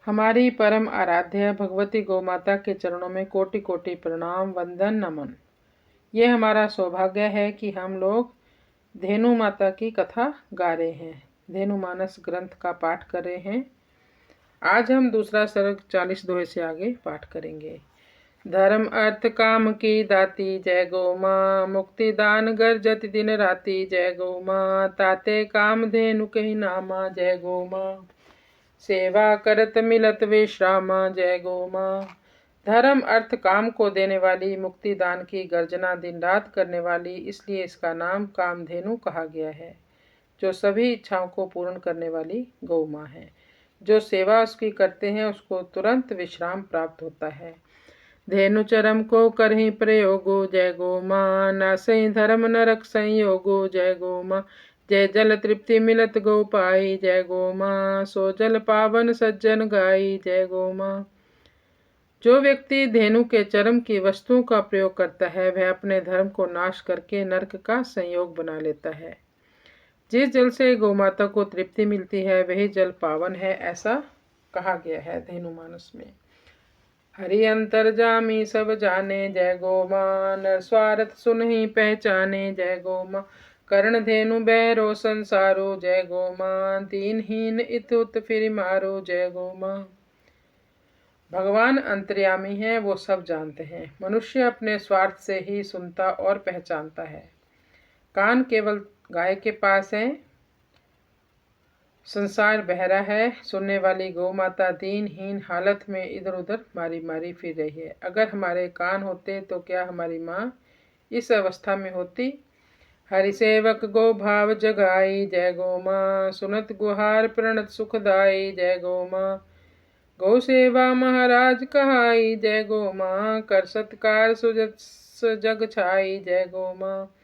हमारी परम आराध्य भगवती गौ माता के चरणों में कोटि कोटि प्रणाम वंदन नमन। ये हमारा सौभाग्य है कि हम लोग धेनु माता की कथा गा रहे हैं, धेनु मानस ग्रंथ का पाठ कर रहे हैं। आज हम दूसरा सर्ग 40 दोहे से आगे पाठ करेंगे। धर्म अर्थ काम की दाती जय गौ माँ, मुक्ति दान गर्जत दिन राती जय गौ माँ, ताते काम धेनु कही नामा जय गौ माँ, सेवा करत मिलत विश्रामा जय गौ माँ। धर्म अर्थ काम को देने वाली, मुक्ति दान की गर्जना दिन रात करने वाली, इसलिए इसका नाम कामधेनु कहा गया है। जो सभी इच्छाओं को पूर्ण करने वाली गौ माँ है। जो सेवा उसकी करते हैं उसको तुरंत विश्राम प्राप्त होता है। धेनु चरम को करहि प्रयोगो जय गौ माँ, नासई धर्म नरक संयोगो जय गौ माँ, जय जल तृप्ति मिलत गौ पाई जय गौ माँ, सो जल पावन सज्जन गाई जय गौ माँ। जो व्यक्ति धेनु के चरम की वस्तुओं का प्रयोग करता है वह अपने धर्म को नाश करके नरक का संयोग बना लेता है। जिस जल से गौ माता को तृप्ति मिलती है वही जल पावन है, ऐसा कहा गया है धेनु मानस में। हरि अंतर्जामी सब जाने जय गौ माँ, नर स्वार्थ सुन ही पहचाने जय गौ माँ, कर्ण धेनु बैरो संसारो जय गौ माँ, दीनहीन इत उत फिर मारो जय गौ माँ। भगवान अंतर्यामी है, वो सब जानते हैं। मनुष्य अपने स्वार्थ से ही सुनता और पहचानता है। कान केवल गाय के पास है, संसार बहरा है। सुनने वाली गौ माता दीनहीन हालत में इधर उधर मारी मारी फिर रही है। अगर हमारे कान होते तो क्या हमारी माँ इस अवस्था में होती। हरि सेवक गो भाव जगाई जय गौ माँ, सुनत गुहार प्रणत सुखदाई जय गौ माँ, गौ सेवा महाराज कहाई जय गौ माँ, कर सत्कार सुजत जग छाई जय गौ माँ।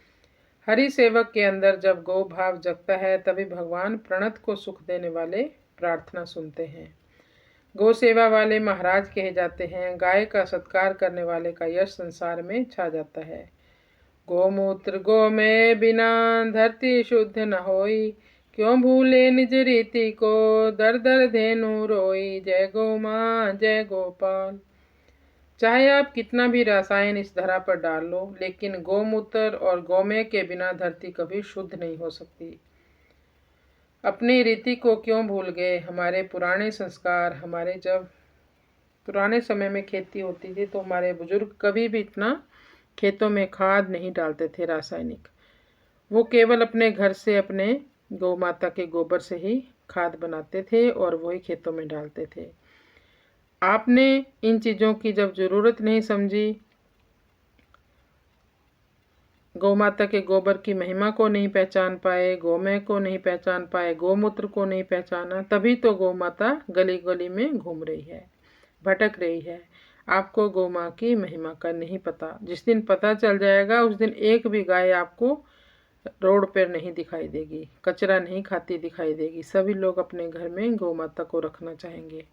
हरि सेवक के अंदर जब गौ भाव जगता है तभी भगवान प्रणत को सुख देने वाले प्रार्थना सुनते हैं। गौ सेवा वाले महाराज कहे जाते हैं। गाय का सत्कार करने वाले का यश संसार में छा जाता है। गोमूत्र गो में बिना धरती शुद्ध न होई, क्यों भूले निज रीति को, दर दर धेनु रोई जय गौ माँ जय गोपाल। चाहे आप कितना भी रसायन इस धरा पर डाल लो, लेकिन गोमूत्र और गोमय के बिना धरती कभी शुद्ध नहीं हो सकती। अपनी रीति को क्यों भूल गए। हमारे पुराने संस्कार, हमारे जब पुराने समय में खेती होती थी तो हमारे बुजुर्ग कभी भी इतना खेतों में खाद नहीं डालते थे रासायनिक। वो केवल अपने घर से अपने गौ माता के गोबर से ही खाद बनाते थे और वही खेतों में डालते थे। आपने इन चीज़ों की जब ज़रूरत नहीं समझी, गौ माता के गोबर की महिमा को नहीं पहचान पाए, गोमय को नहीं पहचान पाए, गोमूत्र को नहीं पहचाना, तभी तो गौ माता गली गली में घूम रही है, भटक रही है। आपको गौ माँ की महिमा का नहीं पता। जिस दिन पता चल जाएगा उस दिन एक भी गाय आपको रोड पर नहीं दिखाई देगी, कचरा नहीं खाती दिखाई देगी। सभी लोग अपने घर में गौ माता को रखना चाहेंगे।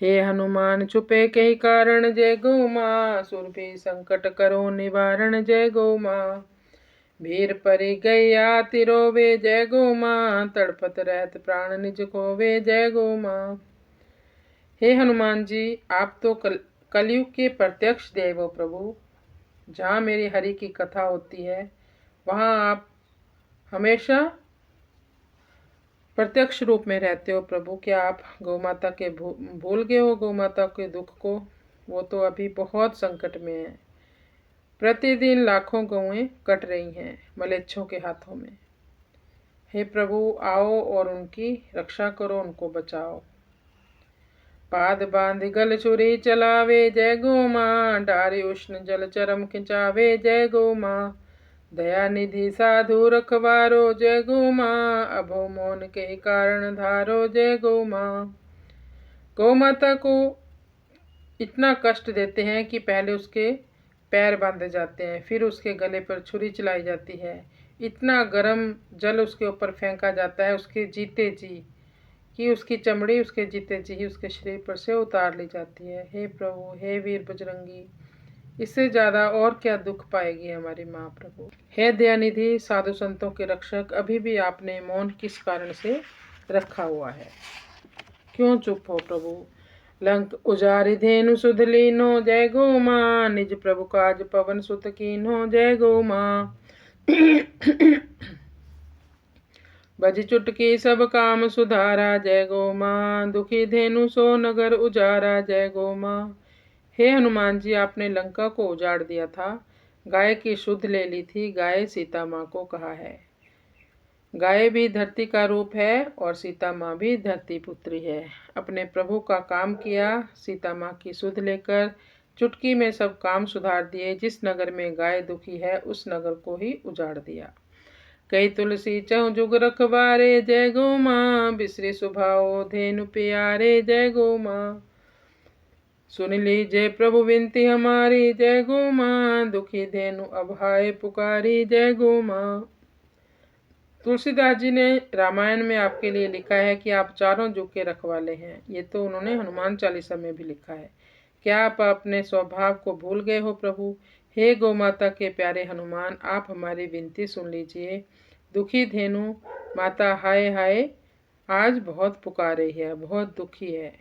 हे हनुमान छुपे कई कारण जय गौ माँ, सुरभि संकट करो निवारण जय गौ माँ, भीर परी गैया तिरोवे जय गौ माँ, तड़पत रहत प्राण निज खोवे जय गौ माँ। हे हनुमान जी, आप तो कलयुग के प्रत्यक्ष देव हो प्रभु। जहाँ मेरी हरि की कथा होती है वहाँ आप हमेशा प्रत्यक्ष रूप में रहते हो प्रभु। क्या आप गौ माता के भूल गए हो गौ माता के दुख को। वो तो अभी बहुत संकट में है। प्रतिदिन लाखों गौएं कट रही हैं मलेच्छों के हाथों में। हे प्रभु, आओ और उनकी रक्षा करो, उनको बचाओ। पाद बांध गल छुरी चलावे जय गौ माँ, डारी उष्ण जल चरम खिंचावे जय गौ माँ, दया निधि साधु रखवारो जय गौ माँ, अभो मौन के कारण धारो जय गौ माँ। गौ माता को इतना कष्ट देते हैं कि पहले उसके पैर बांधे जाते हैं, फिर उसके गले पर छुरी चलाई जाती है, इतना गर्म जल उसके ऊपर फेंका जाता है उसके जीते जी, कि उसकी चमड़ी उसके जीते जी ही उसके शरीर पर से उतार ली जाती है। हे प्रभु, हे वीर बजरंगी, इससे ज़्यादा और क्या दुख पाएगी हमारी माँ प्रभु। हे दयानिधि साधु संतों के रक्षक, अभी भी आपने मौन किस कारण से रखा हुआ है। क्यों चुप हो प्रभु। लंक उजारि धेनु सुध लीनो जय गो माँ, निज प्रभु काज पवन सुत कीन्हो जय गो माँ। बज चुटकी सब काम सुधारा जय गो माँ, दुखी धेनु सो नगर उजारा जय गो माँ। हे हनुमान जी, आपने लंका को उजाड़ दिया था, गाय की शुद्ध ले ली थी। गाय सीता माँ को कहा है। गाय भी धरती का रूप है और सीता माँ भी धरती पुत्री है। अपने प्रभु का काम किया, सीता माँ की सुध लेकर चुटकी में सब काम सुधार दिए। जिस नगर में गाय दुखी है उस नगर को ही उजाड़ दिया। कई तुलसी चहु जुग रखवारे जय गो माँ, बिसरी सुभाओ धेनु प्यारे जय गो माँ। सुन लीजिए प्रभु विनती हमारी जय गो माँ, दुखी धेनु अभाए पुकारी जय गो माँ। तुलसीदास जी ने रामायण में आपके लिए लिखा है कि आप चारों जुग के रखवाले हैं। ये तो उन्होंने हनुमान चालीसा में भी लिखा है। क्या आप अपने स्वभाव को भूल गए हो प्रभु? हे गौ माता के प्यारे हनुमान, आप हमारी विनती सुन लीजिए। दुखी धेनु माता हाय हाय आज बहुत पुकार रही है, बहुत दुखी है।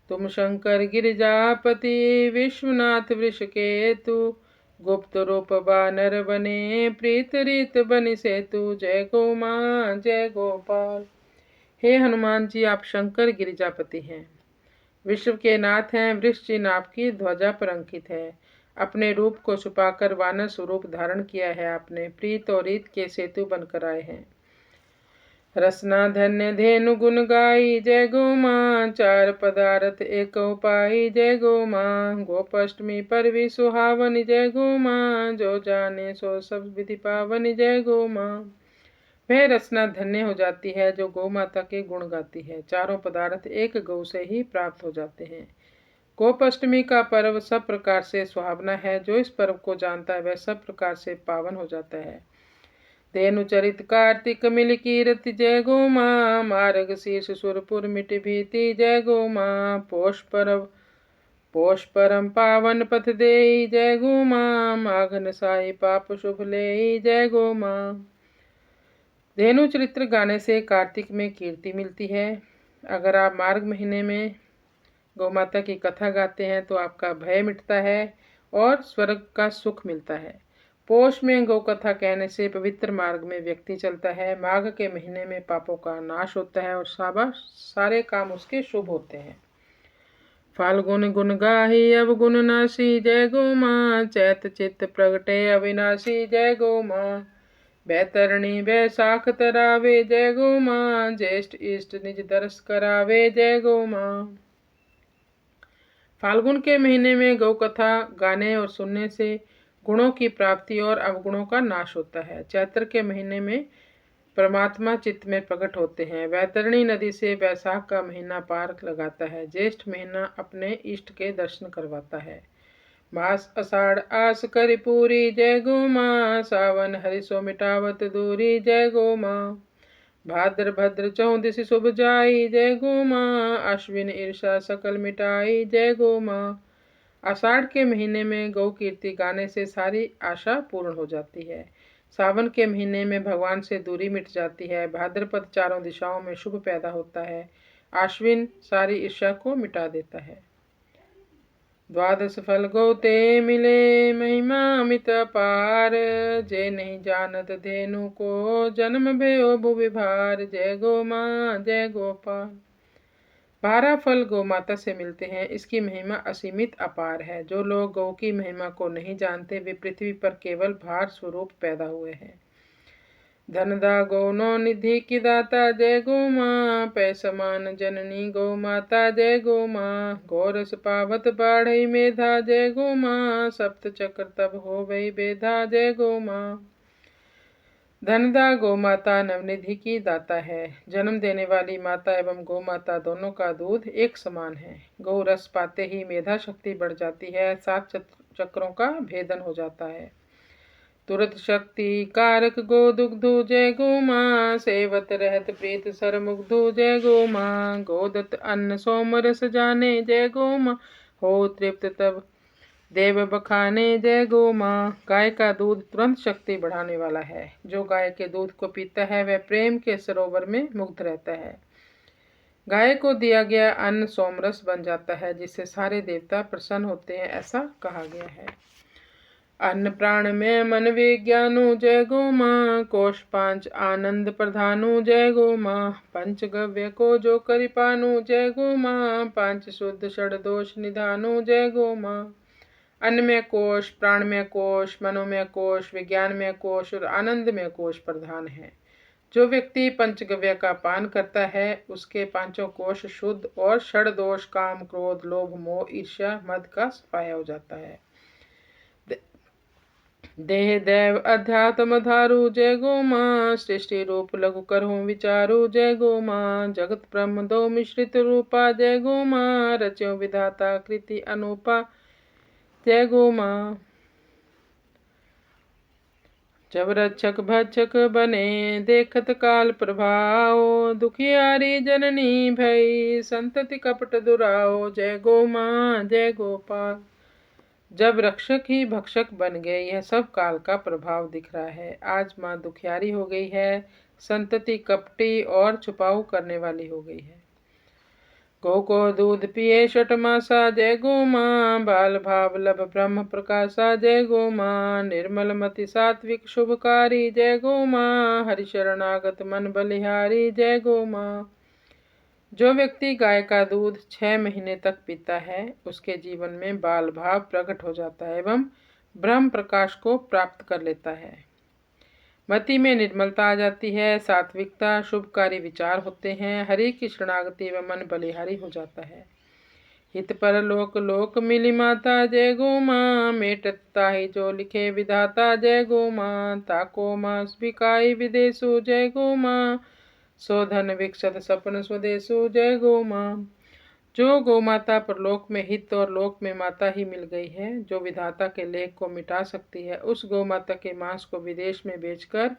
तुम शंकर गिरिजापति विश्वनाथ वृषकेतु, गुप्त रूप बानर बने प्रीत रीत बनि सेतु जय गो माँ जय गोपाल। हे हनुमान जी, आप शंकर गिरिजापति हैं, विश्व के नाथ हैं। वृक्ष चिन्ह आपकी ध्वजा पर अंकित है। अपने रूप को छुपाकर वानर स्वरूप धारण किया है आपने। प्रीत और रीत के सेतु बनकर आए हैं। रसना धन्य धेनु गुण गाई जय गो माँ, चार पदार्थ एक उपाई जय गो माँ। गोपाष्टमी पर भी सुहावन जय गो माँ, जो जाने सो सब विधि पावन जय गो माँ। वह रसना धन्य हो जाती है जो गौ माता के गुण गाती है। चारों पदार्थ एक गौ से ही प्राप्त हो जाते हैं। गोपाष्टमी का पर्व सब प्रकार से सुहावना है। जो इस पर्व को जानता है वह सब प्रकार से पावन हो जाता है। धेनु चरित कार्तिक मिल कीरति जय गो माँ, मार्ग शीर्ष सुरपुर मिट भीति जय गो माँ। पोष परम पावन पथ देई जय गो माँ, माघन साई पाप शुभ ले जय गो माँ। धेनु चरित्र गाने से कार्तिक में कीर्ति मिलती है। अगर आप मार्ग महीने में गौ माता की कथा गाते हैं तो आपका भय मिटता है और स्वर्ग का सुख मिलता है। पोष में गौ कथा कहने से पवित्र मार्ग में व्यक्ति चलता है। माघ के महीने में पापों का नाश होता है और सारे काम उसके शुभ होते हैं। फाल्गुन गुण गाही अवगुण नासी जय गो माँ, चैत चित्त प्रगटे अविनाशी जय गो माँ। बैतरणी बैसाख तरावे जय गो माँ, ज्येष्ठ इष्ट निज दर्श करावे जय गो माँ। फाल्गुन के महीने में गौ कथा गाने और सुनने से गुणों की प्राप्ति और अवगुणों का नाश होता है। चैत्र के महीने में परमात्मा चित्त में प्रकट होते हैं। वैतरणी नदी से बैसाख का महीना पार लगाता है। ज्येष्ठ महीना अपने इष्ट के दर्शन करवाता है। मास आषाढ़ आस करि पूरी जय गो माँ, सावन हरिसो मिटावत दूरी जय गो माँ। भाद्र भद्र चौदस शुभ जाई जय गो माँ, अश्विन ईर्षा सकल मिटाई जय गो माँ। आषाढ़ के महीने में गौ कीर्ति गाने से सारी आशा पूर्ण हो जाती है। सावन के महीने में भगवान से दूरी मिट जाती है। भाद्रपद चारों दिशाओं में शुभ पैदा होता है। आश्विन सारी ईर्ष्या को मिटा देता है। द्वादश फल गौते मिले महिमा अमित अपार, जे नहीं जानत धेनु को जन्म भयो भुवि भार जय गो माँ जय गोपाल। 12 फल गौ माता से मिलते हैं। इसकी महिमा असीमित अपार है। जो लोग गौ की महिमा को नहीं जानते वे पृथ्वी पर केवल भार स्वरूप पैदा हुए हैं। धनदा गौ नो निधि की दाता जय गो माँ, पै समान जननी गौ माता जय गो माँ। गौरस पावत बाढ़ई मेधा जय गो माँ, सप्त चक्र तब हो गई बेधा जय गो माँ। धनदा गौ माता नवनिधि की दाता है। जन्म देने वाली माता एवं गौ माता दोनों का दूध एक समान है। गौ रस पाते ही मेधा शक्ति बढ़ जाती है। 7 चक्रों का भेदन हो जाता है। तुरत शक्ति कारक गो दुग्धु जय गो माँ, सेवत रहत प्रीत सर मुग्धु जय गो माँ। गोदत अन्न सोम रस जाने जय गो माँ, हो तृप्त तब देव बखाने जय गो माँ। गाय का दूध तुरंत शक्ति बढ़ाने वाला है। जो गाय के दूध को पीता है वह प्रेम के सरोवर में मुग्ध रहता है। गाय को दिया गया अन्न सोमरस बन जाता है, जिससे सारे देवता प्रसन्न होते हैं, ऐसा कहा गया है। अन्न प्राण में मन विज्ञानु जय गो माँ, कोश पांच आनंद प्रधानु जय गो माँ, पंचगव्य को जो करिपानु जय गो माँ, पांच शुद्ध षड दोष निधानु जय गो माँ। अन्न में कोश, प्राण में कोश, मनोमय कोश, विज्ञान में कोश और आनंद में कोश प्रधान है। जो व्यक्ति पंचगव्य का पान करता है उसके पांचों कोश शुद्ध और षड दोष काम क्रोध लोभ मोह ईर्ष्या मद का सफाया हो जाता है। देह देव अध्यात्म धारु जय गो माँ, सृष्टि रूप लघु करहूँ विचारु जय गो माँ, जगत ब्रह्म दो मिश्रित रूपा जय गो माँ, रच्यो विधाता कृति अनुपा जय गो माँ। जब रक्षक भक्षक बने देखत काल प्रभाओ, दुखियारी जननी भई संतति कपट दुराओ जय गो माँ जय गोपाल। जब रक्षक ही भक्षक बन गए, यह सब काल का प्रभाव दिख रहा है। आज माँ दुखियारी हो गई है, संतति कपटी और छुपाऊ करने वाली हो गई है। गो को दूध पिए षट मासा जय गो माँ, बाल भाव लब ब्रह्म प्रकाशा जय गो माँ, निर्मल मति सात्विक शुभकारी जय गो माँ, हरि शरणागत मन बलिहारी जय गो माँ। जो व्यक्ति गाय का दूध 6 महीने तक पीता है उसके जीवन में बाल भाव प्रकट हो जाता है एवं ब्रह्म प्रकाश को प्राप्त कर लेता है। मति में निर्मलता आ जाती है, सात्विकता शुभकारी विचार होते हैं, हरि की शरणागति व मन बलिहारी हो जाता है। हित पर लोक लोक मिली माता जय गो माँ, मेटता ही जो लिखे विधाता जय गो माँ, ताको मास बिकाई विदेशु जय गो माँ, सोधन विक्षत सपन स्वदेशु जय गो माँ। जो गौ माता पर लोक में हित और लोक में माता ही मिल गई है, जो विधाता के लेख को मिटा सकती है, उस गौ माता के मांस को विदेश में बेचकर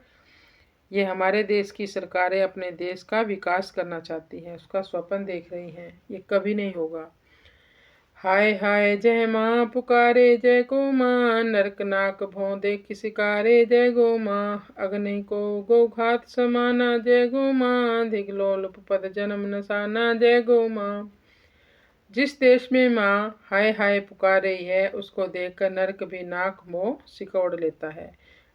ये हमारे देश की सरकारें अपने देश का विकास करना चाहती हैं, उसका स्वप्न देख रही हैं। ये कभी नहीं होगा। हाय हाय जय माँ पुकारे जय गो माँ, नरक नाक भों देख शिकारे जय गो माँ, अग्नि को गो घात समाना जय गो माँ, धिगलोलुप पद जन्म नसाना जय गो माँ। जिस देश में माँ हाय हाय पुकार रही है उसको देखकर नरक भी नाक मोह सिकोड़ लेता है।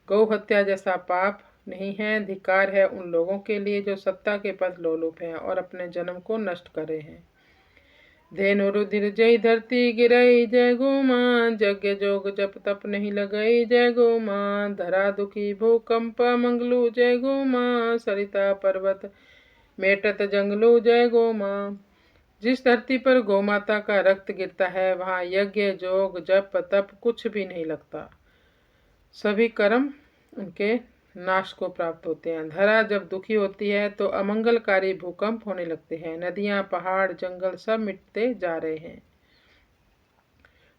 गौ हत्या जैसा पाप नहीं है, धिक्कार है उन लोगों के लिए जो सत्ता के पद लोलुप हैं और अपने जन्म को नष्ट कर रहे हैं। धेनु रुधिर जय धरती गिरई जय गो माँ, यज्ञ जोग जप तप नहीं लगई जय गो माँ, धरा दुखी भूकंप मंगलू जय गो माँ, सरिता पर्वत मेटत जंगलू जय गो माँ। जिस धरती पर गौमाता का रक्त गिरता है वहाँ यज्ञ जोग जप तप कुछ भी नहीं लगता, सभी कर्म उनके नाश को प्राप्त होते हैं। धरा जब दुखी होती है तो अमंगलकारी भूकंप होने लगते हैं, नदियां पहाड़ जंगल सब मिटते जा रहे हैं।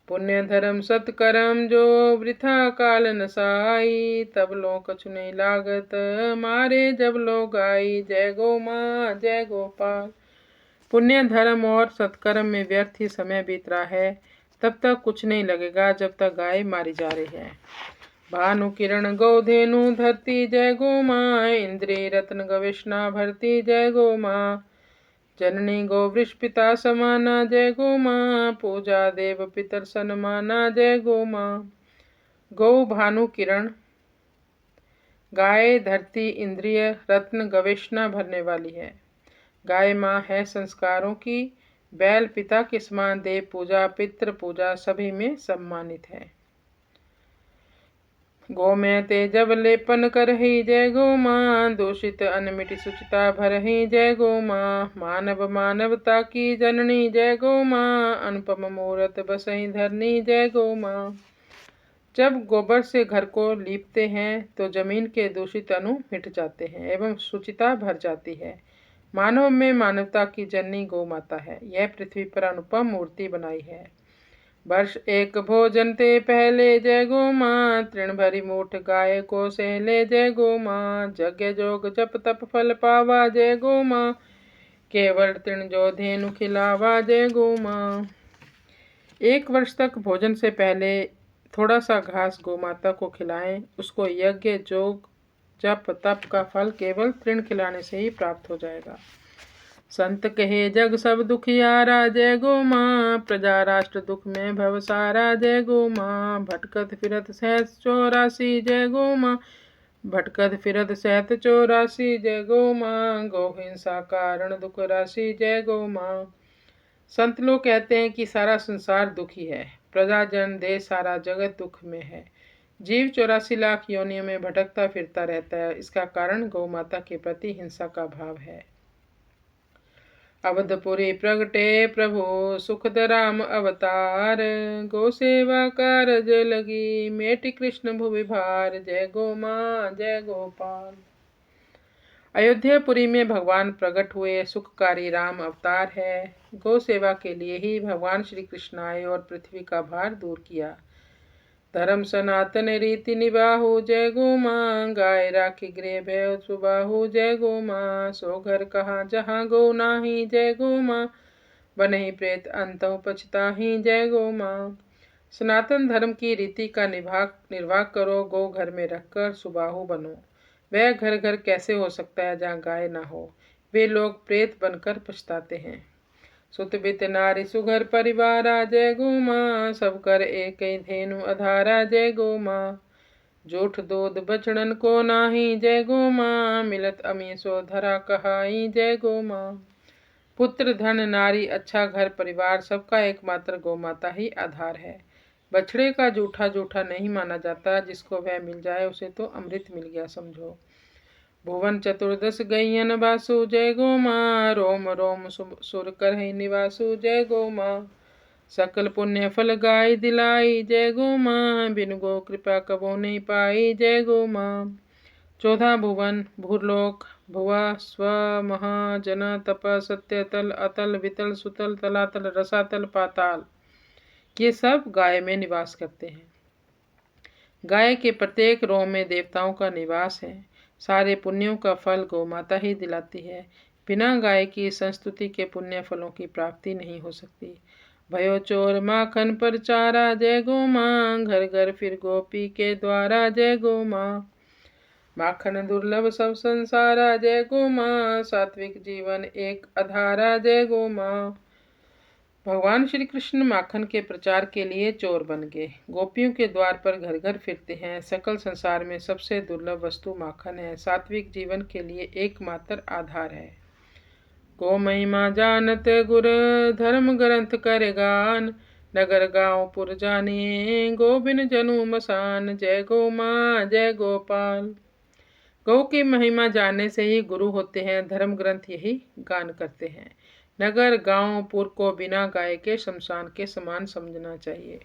पुण्य धर्म सत्कर्म जो वृथा काल नसाई, तब लो कछु नहीं लागत मारे जब लो गाई जय गो माँ जय गोपाल। पुण्य धर्म और सत्कर्म में व्यर्थ ही समय बीत रहा है, तब तक कुछ नहीं लगेगा जब तक गाय मारी जा रही है। भानु किरण गौधेनु धरती जय गो माँ, इंद्रिय रत्न गवेशना भरती जय गो माँ, जननी गो वृष पिता समाना जय गो माँ, पूजा देव पितर सन्माना जय गो माँ। गौ भानु किरण, गाय धरती इंद्रिय रत्न गवेशना भरने वाली है। गाय माँ है संस्कारों की, बैल पिता के समान, देव पूजा पितृ पूजा सभी में सम्मानित है। गो में ते जब लेपन करही जय गो माँ, दूषित अन्न मिटि सुचिता भरही जय गो माँ, मानव मानवता की जननी जय गो माँ, अनुपम मूरत बसही धरनी जय गो माँ। जब गोबर से घर को लीपते हैं तो जमीन के दूषित अणु मिट जाते हैं एवं सुचिता भर जाती है। मानव में मानवता की जननी गौ माता है, यह पृथ्वी पर अनुपम मूर्ति बनाई है। वर्ष एक भोजन ते पहले जय गो माँ, तृण भरी मूठ गाय को सहले जय गो माँ, यज्ञ जोग जप तप फल पावा जय गो माँ, केवल तृण जो धेनु खिलावा जय गो माँ। 1 वर्ष तक भोजन से पहले थोड़ा सा घास गौ माता को खिलाएं, उसको यज्ञ जोग जप तप का फल केवल तृण खिलाने से ही प्राप्त हो जाएगा। संत कहे जग सब दुखियारा, जय गो माँ। प्रजा राष्ट्र दुख में भव सारा, जय गो माँ। भटकत फिरत सहत 84, जय गो माँ। भटकत फिरत सहत 84, जय गो माँ। गौ हिंसा कारण दुख राशि, जय गो माँ। संत लोग कहते हैं कि सारा संसार दुखी है, प्रजाजन देश सारा जगत दुख में है। जीव 84 लाख योनियों में भटकता फिरता रहता है। इसका कारण गौ माता के प्रति हिंसा का भाव है। अवधपुरी प्रगटे प्रभु सुखद राम अवतार, गौ सेवा कारज लगी मेटि कृष्ण भुवि भार, जय गो माँ जय गोपाल। अयोध्यापुरी में भगवान प्रकट हुए सुखकारी राम अवतार है। गौ सेवा के लिए ही भगवान श्री कृष्ण आए और पृथ्वी का भार दूर किया। धर्म सनातन रीति निबाहु, जय गो माँ। गाय राखी गृह भय सुबाहु, जय गो माँ। सो घर कहाँ जहाँ गौ नाही, जय गो माँ। बनहि प्रेत अंतौ पछताही, जय गो माँ। सनातन धर्म की रीति का निर्वाह करो, गौ घर में रखकर सुबाहु बनो। वह घर घर कैसे हो सकता है जहाँ गाय ना हो। वे लोग प्रेत बनकर पछताते हैं। सुत बित नारी सुघर परिवारा, जय गो माँ। सब कर एक धेनु अधारा, जय गो माँ। जोठ दूध बचड़न को नाही, जय गो माँ। मिलत अमी सो धरा कहाई, जय गो माँ। पुत्र धन नारी अच्छा घर परिवार सबका एकमात्र गौ माता ही आधार है। बछड़े का जूठा जूठा नहीं माना जाता, जिसको वह मिल जाए उसे तो अमृत मिल गया समझो। भुवन चतुर्दश गैयन बासु, जय गो माँ। रोम रोम सुर कर निवासु, जय गो माँ। सकल पुण्य फल गाय दिलाई, जय गो माँ। बिन गो कृपा कबो नहीं पाई, जय गो माँ। 14 भुवन भूलोक भुवा स्व महाजन तप सत्य तल अतल वितल सुतल तलातल रसातल पाताल, ये सब गाय में निवास करते हैं। गाय के प्रत्येक रोम में देवताओं का निवास है। सारे पुण्यों का फल गौ माता ही दिलाती है। बिना गाय की संस्तुति के पुण्य फलों की प्राप्ति नहीं हो सकती। भयो चोर माखन पर चारा, जय गो माँ। घर घर फिर गोपी के द्वारा, जय गो माँ। माखन दुर्लभ सब संसारा, जय गो माँ। सात्विक जीवन एक आधारा, जय गो माँ। भगवान श्री कृष्ण माखन के प्रचार के लिए चोर बन गए। गोपियों के द्वार पर घर घर फिरते हैं। सकल संसार में सबसे दुर्लभ वस्तु माखन है। सात्विक जीवन के लिए एकमात्र आधार है। गो महिमा जानत गुर धर्म ग्रंथ कर गान, नगर गांव पुर जाने गोबिन जनु मसान, जय गो माँ जय गोपाल। गौ की महिमा जानने से ही गुरु होते हैं। धर्म ग्रंथ यही गान करते हैं। नगर गांव पुर को बिना गाय के शमशान के समान समझना चाहिए।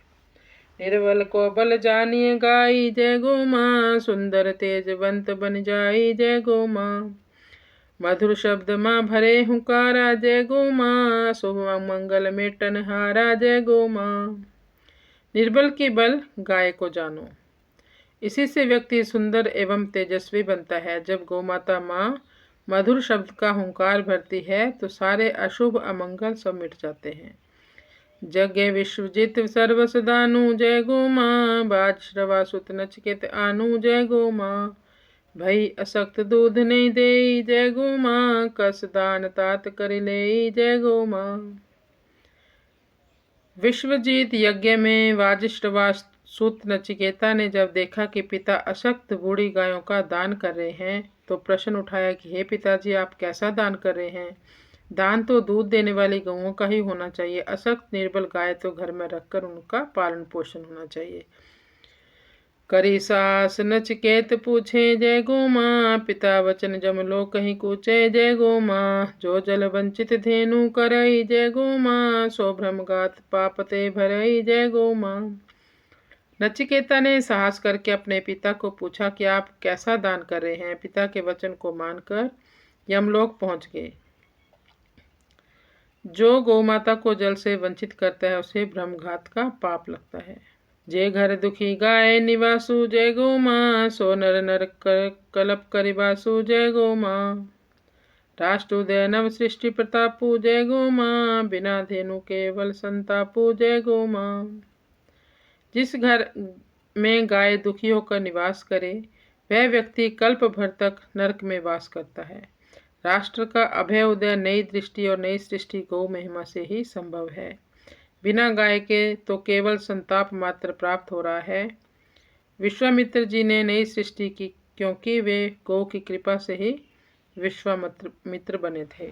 निर्बल को बल जानिए गाई, जय गो माँ। सुंदर तेजवंत बन जाई, जय गो माँ। मधुर शब्द माँ भरे हुकारा, जय गो माँ। शुभ मंगल में टनहारा, जय गो माँ। निर्बल की बल गाय को जानो, इसी से व्यक्ति सुंदर एवं तेजस्वी बनता है। जब गौमाता माँ मधुर शब्द का हुंकार भरती है तो सारे अशुभ अमंगल सब मिट जाते हैं। जगे विश्वजित सर्वसदानु, जय गो माँ। बाज श्रवा सुत नचिकेत आनु, जय गो माँ। भई असक्त दूध नहीं दे, जय गो माँ। कस दान तात कर ले, जय गो माँ। विश्वजीत यज्ञ में वाजिष्ठवा सुत नचिकेता ने जब देखा कि पिता अशक्त बूढ़ी गायों का दान कर रहे हैं तो प्रश्न उठाया कि हे पिताजी, आप कैसा दान कर रहे हैं? दान तो दूध देने वाली गौओं का ही होना चाहिए। अशक्त निर्बल गाय तो घर में रखकर उनका पालन पोषण होना चाहिए। करी सास नचिकेत पूछे, जय गो माँ। पिता वचन जम लो कहीं कूचे, जय गो माँ। जो जल वंचित धेनु करई, जय गो माँ। सो भ्रमगात पापते भरई, जय गो माँ। नचिकेता ने साहस करके अपने पिता को पूछा कि आप कैसा दान कर रहे हैं। पिता के वचन को मानकर यमलोक पहुंच गए। जो गौमाता को जल से वंचित करता है उसे भ्रमघात का पाप लगता है। जय घर दुखी गाय निवासु, जय गो माँ। सो नर नर कलप करिबासु, जय गो माँ। राष्ट्रोदय नव सृष्टि प्रतापु, जय गो माँ। बिना धेनु केवल संतापु, जय गो माँ। जिस घर में गाय दुखी होकर निवास करे वह व्यक्ति कल्प भर तक नरक में वास करता है। राष्ट्र का अभय उदय, नई दृष्टि और नई सृष्टि गौ महिमा से ही संभव है। बिना गाय के तो केवल संताप मात्र प्राप्त हो रहा है। विश्वामित्र जी ने नई सृष्टि की, क्योंकि वे गौ की कृपा से ही विश्वामित्र बने थे।